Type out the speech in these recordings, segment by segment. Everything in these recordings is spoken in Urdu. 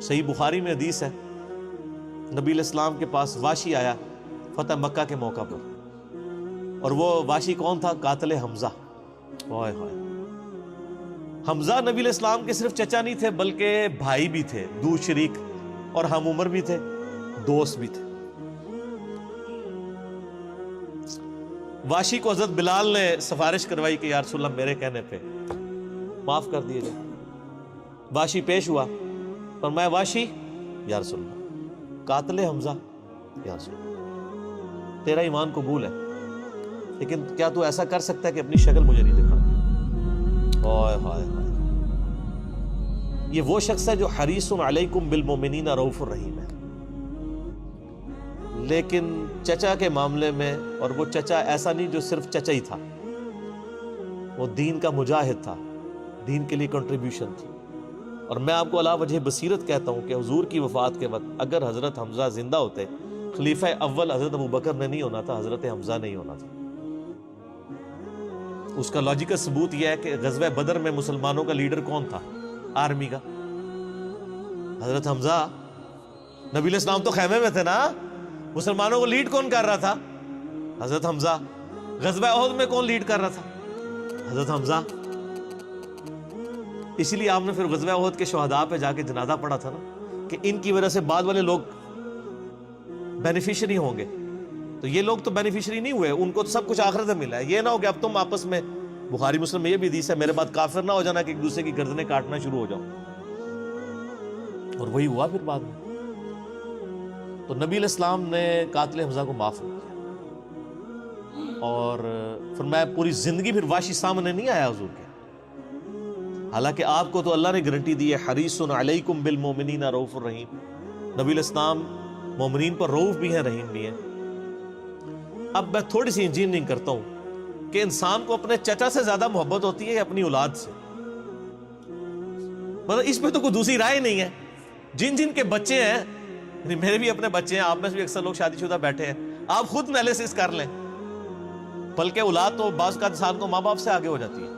صحیح بخاری میں حدیث ہے، نبی علیہ السلام کے پاس واشی آیا فتح مکہ کے موقع پر، اور وہ واشی کون تھا؟ قاتل حمزہ۔ ہائے ہائے، حمزہ نبی علیہ السلام کے صرف چچا نہیں تھے بلکہ بھائی بھی تھے، دو شریک اور ہم عمر بھی تھے، دوست بھی تھے۔ واشی کو حضرت بلال نے سفارش کروائی کہ یا رسول اللہ میرے کہنے پہ معاف کر دیے جائے۔ واشی پیش ہوا، فرمایا واشی یا رسول اللہ قاتل حمزہ یا رسول اللہ تیرا ایمان قبول ہے، لیکن کیا تو ایسا کر سکتا ہے کہ اپنی شکل مجھے نہیں دکھا؟ ہائے ہائے ہائے، یہ وہ شخص ہے جو حریص علیکم بالمؤمنین رؤوف الرحیم ہے، لیکن چچا کے معاملے میں، اور وہ چچا ایسا نہیں جو صرف چچا ہی تھا، وہ دین کا مجاہد تھا، دین کے لیے کنٹریبیوشن تھی۔ اور میں آپ کو علا وجہ بصیرت کہتا ہوں کہ حضور کی وفات کے وقت اگر حضرت حمزہ زندہ ہوتے، خلیفہ اول حضرت ابوبکر نے نہیں ہونا تھا، حضرت حمزہ نہیں ہونا تھا۔ اس کا لاجیکل ثبوت یہ ہے کہ غزوہ بدر میں مسلمانوں کا لیڈر کون تھا آرمی کا؟ حضرت حمزہ۔ نبی علیہ السلام تو خیمے میں تھے نا، مسلمانوں کو لیڈ کون کر رہا تھا؟ حضرت حمزہ۔ غزوہ احد میں کون لیڈ کر رہا تھا؟ حضرت حمزہ۔ اسی لیے آپ نے پھر غزوہ احد کے شہداء پہ جا کے جنازہ پڑھا تھا نا، کہ ان کی وجہ سے بعد والے لوگ بینیفیشری ہوں گے، تو یہ لوگ تو بینیفیشری نہیں ہوئے، ان کو تو سب کچھ آخرت میں ملا ہے۔ یہ نہ ہو کہ اب تم آپس میں، بخاری مسلم میں یہ بھی حدیث ہے، میرے بعد کافر نہ ہو جانا کہ ایک دوسرے کی گردنیں کاٹنا شروع ہو جاؤ، اور وہی ہوا پھر بعد میں۔ تو نبی علیہ السلام نے قاتل حمزہ کو معاف کیا، اور فرمایا پوری زندگی پھر واشی سامنے نہیں آیا حضور کے، حالانکہ آپ کو تو اللہ نے گارنٹی دی ہے حریص علیکم بالمؤمنین رؤوف الرحیم۔ نبی علیہ السلام مومنین پر رؤوف بھی ہیں، رحیم بھی ہیں۔ اب میں تھوڑی سی انجینئرنگ کرتا ہوں کہ انسان کو اپنے چچا سے زیادہ محبت ہوتی ہے یا اپنی اولاد سے؟ مطلب اس پہ تو کوئی دوسری رائے نہیں ہے۔ جن جن کے بچے ہیں، یعنی میرے بھی اپنے بچے ہیں، آپ میں سے بھی اکثر لوگ شادی شدہ بیٹھے ہیں، آپ خود انالیسس کر لیں، بلکہ اولاد تو بعض کا انسان کو ماں باپ سے آگے ہو جاتی ہے۔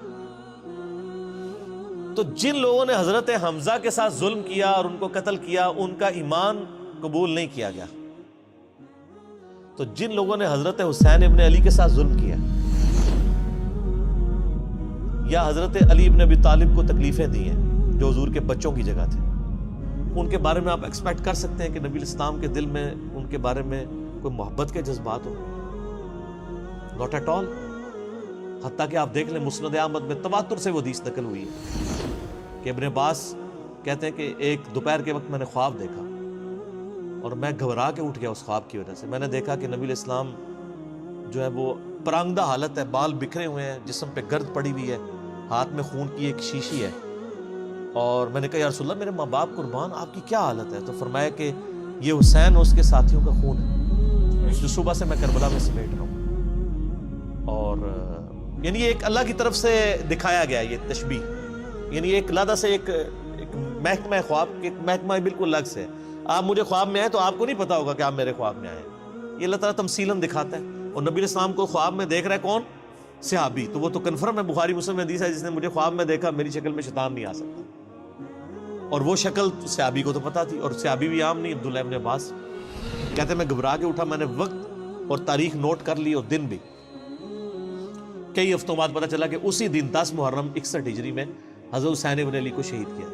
تو جن لوگوں نے حضرت حمزہ کے ساتھ ظلم کیا اور ان کو قتل کیا، ان کا ایمان قبول نہیں کیا گیا۔ تو جن لوگوں نے حضرت حسین ابن علی کے ساتھ ظلم کیا، یا حضرت علی ابن ابی طالب کو تکلیفیں دی ہیں جو حضور کے بچوں کی جگہ تھے، ان کے بارے میں آپ ایکسپیکٹ کر سکتے ہیں کہ نبی الاسلام کے دل میں ان کے بارے میں کوئی محبت کے جذبات ہو؟ Not at all. حتیٰ کہ آپ دیکھ لیں مسند احمد میں تواتر سے وہ حدیث نقل ہوئی ہے کہ ابن عباس کہتے ہیں کہ ایک دوپہر کے وقت میں نے خواب دیکھا اور میں گھبرا کے اٹھ گیا اس خواب کی وجہ سے۔ میں نے دیکھا کہ نبی علیہ السلام جو ہے وہ پرانگدہ حالت ہے، بال بکھرے ہوئے ہیں، جسم پہ گرد پڑی ہوئی ہے، ہاتھ میں خون کی ایک شیشی ہے، اور میں نے کہا یا رسول اللہ میرے ماں باپ قربان، آپ کی کیا حالت ہے؟ تو فرمایا کہ یہ حسین اور اس کے ساتھیوں کا خون ہے جو صبح سے میں کربلا میں سمیٹ رہا ہوں۔ اور یعنی یہ ایک اللہ کی طرف سے دکھایا گیا یہ تشبیہ، یعنی ایک علیحدہ سے ایک محکمہ خواب، ایک محکمہ بالکل الگ سے۔ آپ مجھے خواب میں آئے تو آپ کو نہیں پتا ہوگا کہ آپ میرے خواب میں آئے، یہ اللہ تعالیٰ تمثیلاً دکھاتا ہے۔ اور نبی علیہ السلام کو خواب میں دیکھ رہا ہے کون؟ صحابی، تو وہ تو کنفرم ہے، بخاری مسلم میں حدیث ہے جس نے مجھے خواب میں دیکھا میری شکل میں شیطان نہیں آ سکتا، اور وہ شکل صحابی کو تو پتا تھی، اور صحابی بھی عام نہیں، عبداللہ ابن عباس کہتے ہیں میں گھبرا کے اٹھا، میں نے وقت اور تاریخ نوٹ کر لی اور دن بھی۔ کئی ہفتوں بعد پتا چلا کہ اسی دن 10 محرم 61 ہجری میں حضرت حسین ابن علی کو شہید کیا۔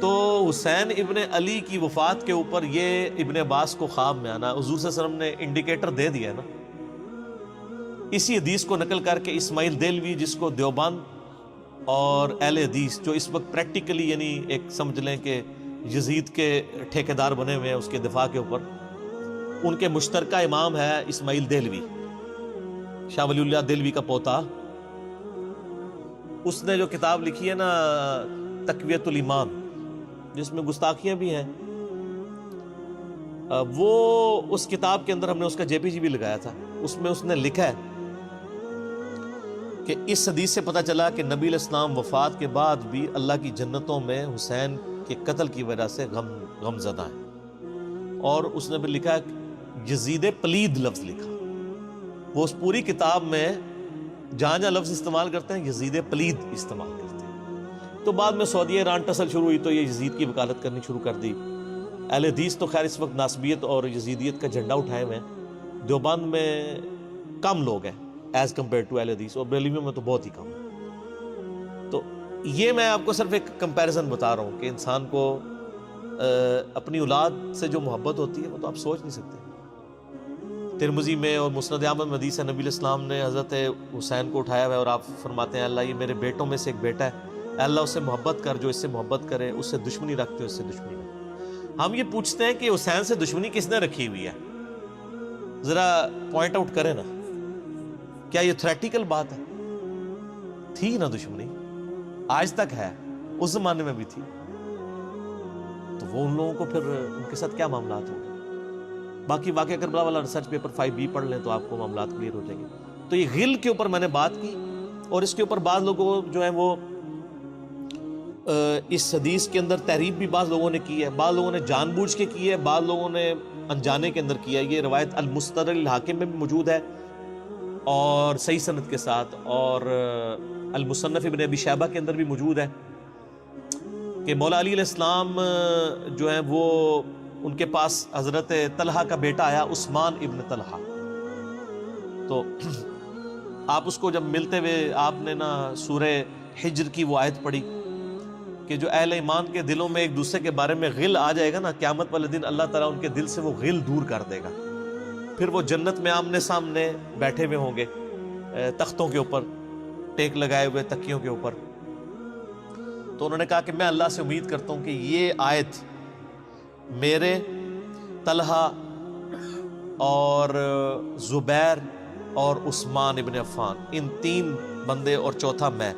تو حسین ابن علی کی وفات کے اوپر یہ ابن عباس کو خواب میں آنا، حضور صلی اللہ علیہ وسلم نے انڈیکیٹر دے دیا ہے نا۔ اسی حدیث کو نقل کر کے اسماعیل دہلوی، جس کو دیوبند اور اہل حدیث جو اس وقت پریکٹیکلی یعنی ایک سمجھ لیں کہ یزید کے ٹھیکیدار بنے ہوئے ہیں اس کے دفاع کے اوپر، ان کے مشترکہ امام ہے اسماعیل دہلوی، شاہ ولی اللہ دہلوی کا پوتا۔ اس نے جو کتاب لکھی ہے نا تقویت الایمان، جس میں گستاخیاں بھی ہیں، وہ اس کتاب کے اندر ہم نے اس کا جے پی جی بھی لگایا تھا، اس میں اس نے لکھا ہے کہ اس حدیث سے پتہ چلا کہ نبی علیہ السلام وفات کے بعد بھی اللہ کی جنتوں میں حسین کے قتل کی وجہ سے غم زدہ ہیں۔ اور اس نے بھی لکھا ہے یزید پلید لفظ لکھا، وہ اس پوری کتاب میں جہاں جہاں لفظ استعمال کرتے ہیں یزید پلید استعمال کرتے ہیں، تو بعد میں سعودیہ ایران ٹسل شروع ہوئی تو یہ یزید کی وکالت کرنی شروع کر دی. اہل حدیث تو خیر اس وقت ناسبیت اور یزیدیت کا جھنڈا اٹھائے ہوئے ہیں. دیوبند میں کم لوگ ہیں ایز کمپیئر ٹو اہل حدیث, اور بریلویوں میں تو بہت ہی کم. تو یہ میں آپ کو صرف ایک کمپیریزن بتا رہا ہوں کہ انسان کو اپنی اولاد سے جو محبت ہوتی ہے وہ تو آپ سوچ نہیں سکتے. ترمذی میں اور مسند احمد میں حدیث ہے, نبی علیہ السلام نے حضرت حسین کو اٹھایا ہوا ہے اور آپ فرماتے ہیں اللہ یہ میرے بیٹوں میں سے ایک بیٹا ہے, اے اللہ اس سے محبت کر, جو اس سے محبت کرے, اس سے دشمنی رکھتے ہو اس سے دشمنی رکھ. ہم یہ پوچھتے ہیں کہ حسین سے دشمنی کس نے رکھی ہوئی ہے, ذرا پوائنٹ آؤٹ کریں نا. کیا یہ تھریٹیکل بات ہے؟ تھی نا دشمنی, آج تک ہے, اس زمانے میں بھی تھی. تو وہ ان لوگوں کو پھر ان کے ساتھ کیا معاملات ہوں گے؟ باقی واقعہ کربلا والا ریسرچ پیپر 5B پڑھ لیں تو آپ کو معاملات کلیئر ہو جائیں گے. تو یہ غل کے اوپر میں نے بات کی, اور اس کے اوپر بعض لوگوں جو ہیں وہ اس حدیث کے اندر تحریف بھی بعض لوگوں نے کی ہے, بعض لوگوں نے جان بوجھ کے کی ہے, بعض لوگوں نے انجانے کے اندر کیا ہے. یہ روایت المستدرک الحاکم میں بھی موجود ہے اور صحیح سند کے ساتھ, اور المصنف ابن ابی شیبہ کے اندر بھی موجود ہے کہ مولا علی علیہ السلام جو ہیں وہ ان کے پاس حضرت طلحہ کا بیٹا آیا, عثمان ابن طلحہ. تو آپ اس کو جب ملتے ہوئے آپ نے نا سورہ حجر کی وہ آیت پڑھی کہ جو اہل ایمان کے دلوں میں ایک دوسرے کے بارے میں غل آ جائے گا نا, قیامت والے دن اللہ تعالیٰ ان کے دل سے وہ غل دور کر دے گا. پھر وہ جنت میں آمنے سامنے بیٹھے ہوئے ہوں گے, تختوں کے اوپر ٹیک لگائے ہوئے, تکیوں کے اوپر. تو انہوں نے کہا کہ میں اللہ سے امید کرتا ہوں کہ یہ آیت میرے, طلحہ اور زبیر اور عثمان ابن عفان, ان 3 بندے اور چوتھا میں,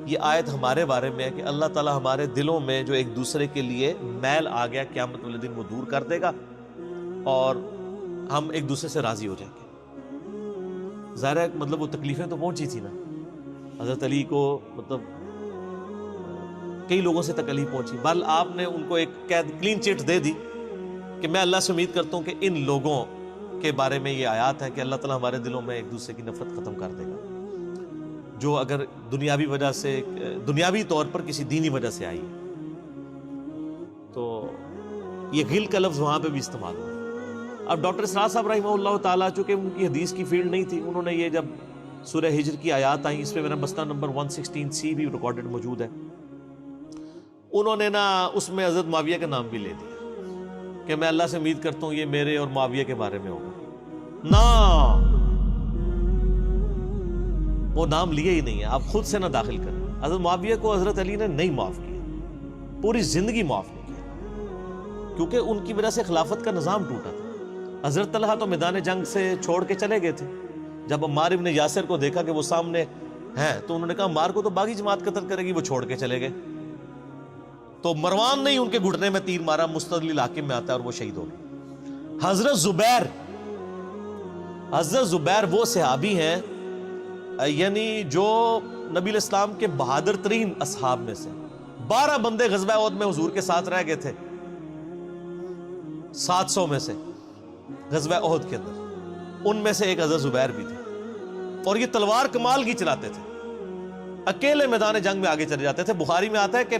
یہ آیت ہمارے بارے میں ہے کہ اللہ تعالیٰ ہمارے دلوں میں جو ایک دوسرے کے لیے میل آ گیا قیامت والے دن وہ دور کر دے گا اور ہم ایک دوسرے سے راضی ہو جائیں گے. ظاہر ہے مطلب وہ تکلیفیں تو پہنچی تھی نا حضرت علی کو, مطلب کئی لوگوں سے تکلیف پہنچی. بل آپ نے ان کو ایک کلین چٹ دے دی کہ میں اللہ سے امید کرتا ہوں کہ ان لوگوں کے بارے میں یہ آیات ہے کہ اللہ تعالیٰ ہمارے دلوں میں ایک دوسرے کی نفرت ختم کر دے گا, جو اگر دنیاوی وجہ سے, دنیاوی طور پر کسی دینی وجہ سے آئی. تو یہ غل کا لفظ وہاں پہ بھی استعمال ہوا. اب ڈاکٹر اسرار صاحب رحمہ اللہ تعالیٰ, چونکہ ان کی حدیث کی فیلڈ نہیں تھی, انہوں نے یہ جب سورہ ہجر کی آیات آئیں, اس پہ میرا مسئلہ نمبر 116C بھی ریکارڈڈ موجود ہے, انہوں نے نا اس میں حضرت معاویہ کا نام بھی لے دیا کہ میں اللہ سے امید کرتا ہوں یہ میرے اور معاویہ کے بارے میں ہوگا. نا وہ نام لیا ہی نہیں ہے, آپ خود سے نہ داخل کریں. حضرت معاویہ کو حضرت علی نے نہیں معاف کیا, پوری زندگی معاف نہیں کیا, کیونکہ ان کی وجہ سے خلافت کا نظام ٹوٹا تھا. حضرت طلحہ تو میدان جنگ سے چھوڑ کے چلے گئے تھے. جب عمار ابن یاسر کو دیکھا کہ وہ سامنے ہیں تو انہوں نے کہا عمار کو تو باغی جماعت قتل کرے گی, وہ چھوڑ کے چلے گئے. تو مروان نے ان کے گھٹنے میں تیر مارا, مستدل الحاکم میں آتا ہے, اور وہ شہید ہو گئے. حضرت زبیر وہ صحابی ہیں یعنی جو نبی علیہ السلام کے بہادر ترین اصحاب میں سے. 12 بندے غزوہ احد میں حضور کے ساتھ رہ گئے تھے 700 میں سے غزوہ احد کے اندر, ان میں سے ایک حضرت زبیر بھی تھے. اور یہ تلوار کمال کی چلاتے تھے, اکیلے میدان جنگ میں آگے چلے جاتے تھے. بخاری میں آتا ہے کہ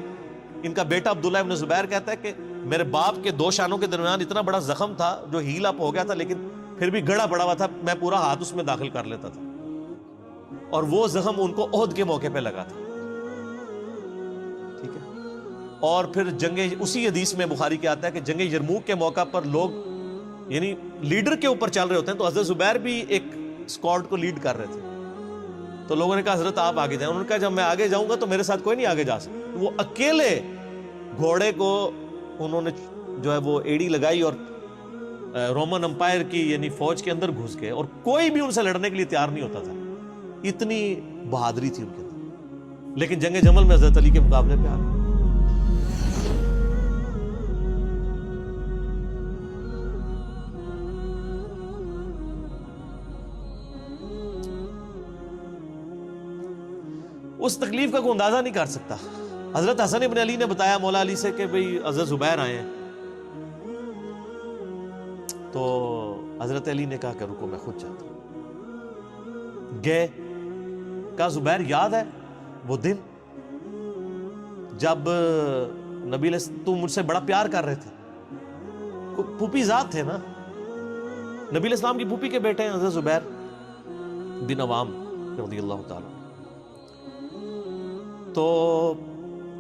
ان کا بیٹا عبداللہ ابن زبیر کہتا ہے کہ میرے باپ کے 2 شانوں کے درمیان اتنا بڑا زخم تھا جو ہیل اپ ہو گیا تھا, لیکن پھر بھی گڑا پڑا ہوا تھا, میں پورا ہاتھ اس میں داخل کر لیتا تھا, اور وہ زخم ان کو احد کے موقع پہ لگا تھا. ٹھیک ہے. اور پھر جنگ, اسی حدیث میں بخاری کے آتا ہے کہ جنگ یرموک کے موقع پر لوگ یعنی لیڈر کے اوپر چل رہے ہوتے ہیں, تو حضرت زبیر بھی ایک اسکواڈ کو لیڈ کر رہے تھے. تو لوگوں نے کہا حضرت آپ آگے جائیں. انہوں نے کہا جب میں آگے جاؤں گا تو میرے ساتھ کوئی نہیں آگے جا سکتا. وہ اکیلے گھوڑے کو انہوں نے جو ہے وہ ایڑی لگائی اور رومن امپائر کی یعنی فوج کے اندر گھس گئے, اور کوئی بھی ان سے لڑنے کے لیے تیار نہیں ہوتا تھا. اتنی بہادری تھی ان کے اندر. لیکن جنگ جمل میں حضرت علی کے مقابلے پہ آ گئے. اس تکلیف کا کوئی اندازہ نہیں کر سکتا. حضرت حسن ابن علی نے بتایا مولا علی سے کہ بھئی حضرت زبیر آئے ہیں, تو حضرت علی نے کہا کہ رکو میں خود چاہتا ہوں. گئے, کہا زبیر یاد ہے وہ دن جب نبی تم مجھ سے بڑا پیار کر رہے تھے، پھوپھی ذات تھے نا، نبی علیہ السلام کی پھوپھی کے بیٹے ہیں حضرت زبیر بن عوام رضی اللہ تعالیٰ. تو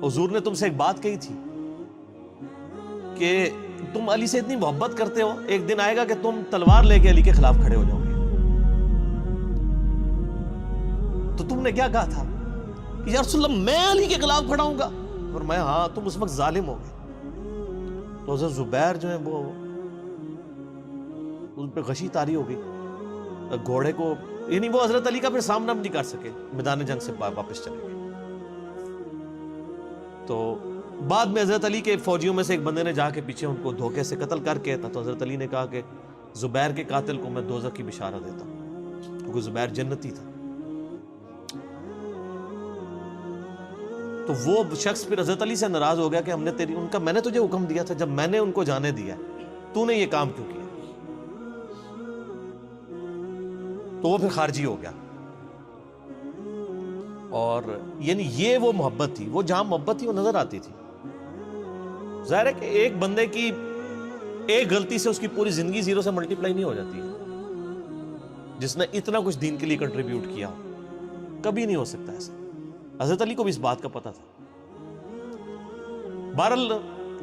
حضور نے تم سے ایک بات کہی تھی کہ تم علی سے اتنی محبت کرتے ہو، ایک دن آئے گا کہ تم تلوار لے کے علی کے خلاف کھڑے ہو جاؤ گے. تو تم نے کیا کہا تھا کہ یا رسول اللہ میں علی کے خلاف کھڑا ہوں گا؟ فرمایا ہاں تم اس وقت ظالم ہو گئے. تو حضرت زبیر جو ہیں وہ ان پہ غشی طاری ہو گئی، گھوڑے کو یعنی وہ حضرت علی کا پھر سامنا بھی نہیں کر سکے، میدان جنگ سے واپس چلے گئے. تو بعد میں حضرت علی کے فوجیوں میں سے ایک بندے نے جا کے پیچھے ان کو دھوکے سے قتل کر کے تھا. تو حضرت علی نے کہا کہ زبیر کے قاتل کو میں دوزخ کی بشارت دیتا ہوں، کیونکہ زبیر جنتی تھا. تو وہ شخص پھر حضرت علی سے ناراض ہو گیا کہ ہم نے میں نے تجھے حکم دیا تھا، جب میں نے ان کو جانے دیا تو نے یہ کام کیوں کیا؟ تو وہ پھر خارجی ہو گیا. اور یعنی یہ وہ محبت تھی، وہ جہاں محبت تھی وہ نظر آتی تھی. ظاہر ہے کہ ایک بندے کی ایک غلطی سے اس کی پوری زندگی زیرو سے ملٹی پلائی نہیں ہو جاتی ہے. جس نے اتنا کچھ دین کے لیے کنٹریبیوٹ کیا کبھی نہیں ہو سکتا ایسا. حضرت علی کو بھی اس بات کا پتہ تھا. بہرحال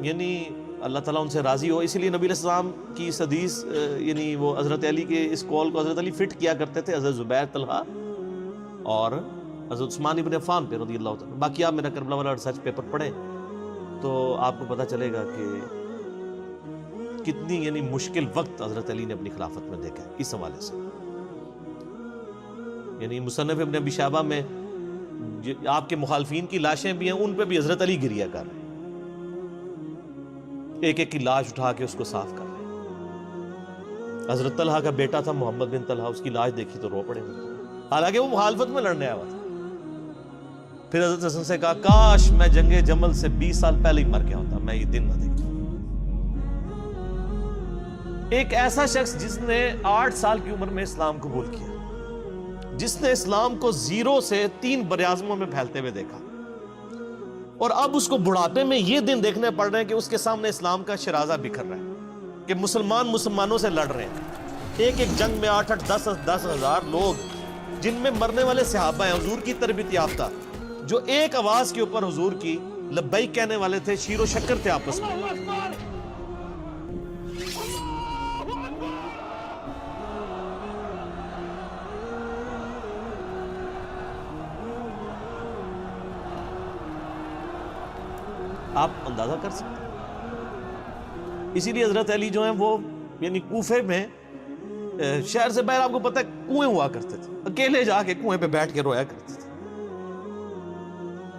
یعنی اللہ تعالیٰ ان سے راضی ہو، اسی لیے نبی علیہ السلام کی اس حدیث یعنی وہ حضرت علی کے اس قول کو حضرت علی فٹ کیا کرتے تھے حضرت زبیر، طلحہ اور حضرت عثمان ابن عفان پہ رضی اللہ تعالیٰ. باقی آپ میرا کربلا والا ریسرچ پیپر پڑھیں تو آپ کو پتہ چلے گا کہ کتنی یعنی مشکل وقت حضرت علی نے اپنی خلافت میں دیکھا ہے اس حوالے سے. یعنی مصنف ابن ابی شیبہ میں آپ کے مخالفین کی لاشیں بھی ہیں، ان پہ بھی حضرت علی گریہ کر رہے ہیں، ایک ایک کی لاش اٹھا کے اس کو صاف کر رہے ہیں. حضرت طلحہ کا بیٹا تھا محمد بن طلحہ، اس کی لاش دیکھی تو رو پڑے، حالانکہ وہ مخالفت میں لڑنے آیا ہوا تھا. پھر حضرت حسن سے کہا کاش میں جنگ جمل سے 20 سال پہلے ہی مر گیا ہوتا، میں یہ دن نہ دیکھتا. ایک ایسا شخص جس نے 8 سال کی عمر میں اسلام قبول کیا، جس نے اسلام کو زیرو سے 3 براعظموں میں پھیلتے ہوئے دیکھا، اور اب اس کو بڑھاپے میں یہ دن دیکھنے پڑ رہے ہیں کہ اس کے سامنے اسلام کا شرازہ بکھر رہا ہے، کہ مسلمانوں سے لڑ رہے ہیں. ایک ایک جنگ میں 8-8 10 ہزار لوگ، جن میں مرنے والے صحابہ ہیں حضور کی تربیت یافتہ، جو ایک آواز کے اوپر حضور کی لبیک کہنے والے تھے، شیر و شکر تھے آپس میں. آپ اندازہ کر سکتے ہیں. اسی لیے حضرت علی جو ہیں وہ یعنی کوفے میں شہر سے باہر آپ کو پتہ ہے کنویں ہوا کرتے تھے، اکیلے جا کے کنویں پہ بیٹھ کے رویا کرتے تھے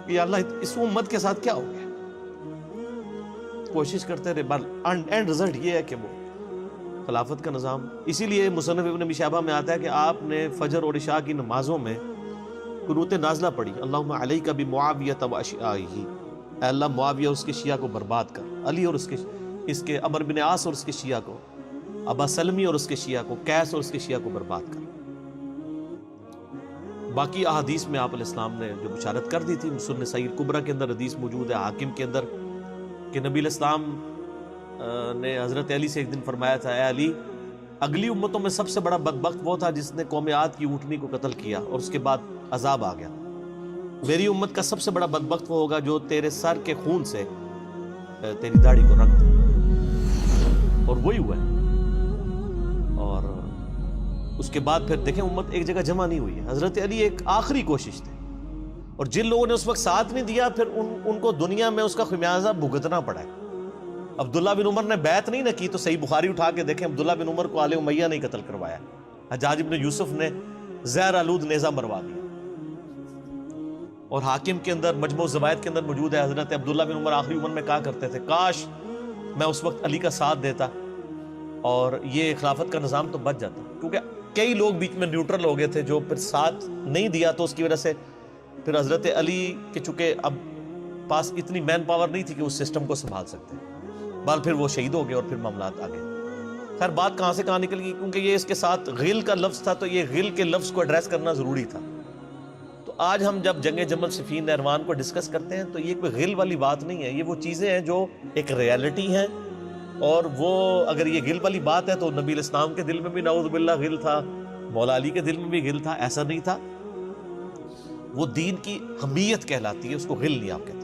کہ اللہ اس امت کے ساتھ کیا ہو گیا. کوشش کرتے رہے، اینڈ رزلٹ یہ ہے کہ وہ خلافت کا نظام. اسی لیے مصنف ابن ابی شیبہ میں آتا ہے کہ آپ نے فجر اور عشاء کی نمازوں میں قنوت نازلہ پڑھی، اللہم علیک بمعاویہ و اشیاءہ، اے اللہ معاویہ اور اس کے شیعہ کو برباد کر، علی اور اس کے عمر بن عاص اور اس کے شیعہ کو، ابا سلمی اور اس کے شیعہ کو، قیس اور اس کے شیعہ کو برباد کر. باقی احادیث میں آپ علیہ السلام نے جو بشارت کر دی تھی، سنن سعید کبریٰ کے اندر حدیث موجود ہے، حاکم کے اندر، کہ نبی علیہ السلام نے حضرت علی سے ایک دن فرمایا تھا، اے علی اگلی امتوں میں سب سے بڑا بدبخت وہ تھا جس نے قوم عاد کی اونٹنی کو قتل کیا اور اس کے بعد عذاب آ گیا. میری امت کا سب سے بڑا بدبخت وہ ہوگا جو تیرے سر کے خون سے تیری داڑھی کو رنگ دے. اور وہی ہوا ہے. اور اس کے بعد پھر دیکھیں امت ایک جگہ جمع نہیں ہوئی ہے. حضرت علی ایک آخری کوشش تھی، اور جن لوگوں نے اس وقت ساتھ نہیں دیا پھر ان کو دنیا میں اس کا خمیازہ بھگتنا پڑا ہے. عبداللہ بن عمر نے بیعت نہیں نہ کی تو صحیح بخاری اٹھا کے دیکھیں، عبداللہ بن عمر کو آل امیہ نے قتل کروایا، حجاج بن یوسف نے زہر آلود نیزہ مروا دیا. اور حاکم کے اندر مجموع الزوائد کے اندر موجود ہے، حضرت عبداللہ بن عمر آخری عمر میں کہا کرتے تھے کاش میں اس وقت علی کا ساتھ دیتا اور یہ خلافت کا نظام تو بچ جاتا. کیونکہ کئی لوگ بیچ میں نیوٹرل ہو گئے تھے جو پھر ساتھ نہیں دیا، تو اس کی وجہ سے پھر حضرت علی کے چونکہ اب پاس اتنی مین پاور نہیں تھی کہ اس سسٹم کو سنبھال سکتے، بعد پھر وہ شہید ہو گئے اور پھر معاملات آ گئے. خیر بات کہاں سے کہاں نکل گئی، کیونکہ یہ اس کے ساتھ غل کا لفظ تھا، تو یہ غل کے لفظ کو ایڈریس کرنا ضروری تھا. تو تو آج ہم جب جنگ جمل صفین نہروان کو ڈسکس کرتے ہیں تو یہ کوئی غل والی بات نہیں ہے، یہ وہ چیزیں ہیں جو ایک ریالٹی ہیں، اور وہ اگر یہ غل والی بات ہے تو نبی علیہ السلام کے دل میں بھی نعوذ باللہ غل تھا، مولا علی کے دل میں بھی غل تھا، ایسا نہیں تھا۔ وہ دین کی حمیت کہلاتی ہے، اس کو غل نہیں آپ کہتے۔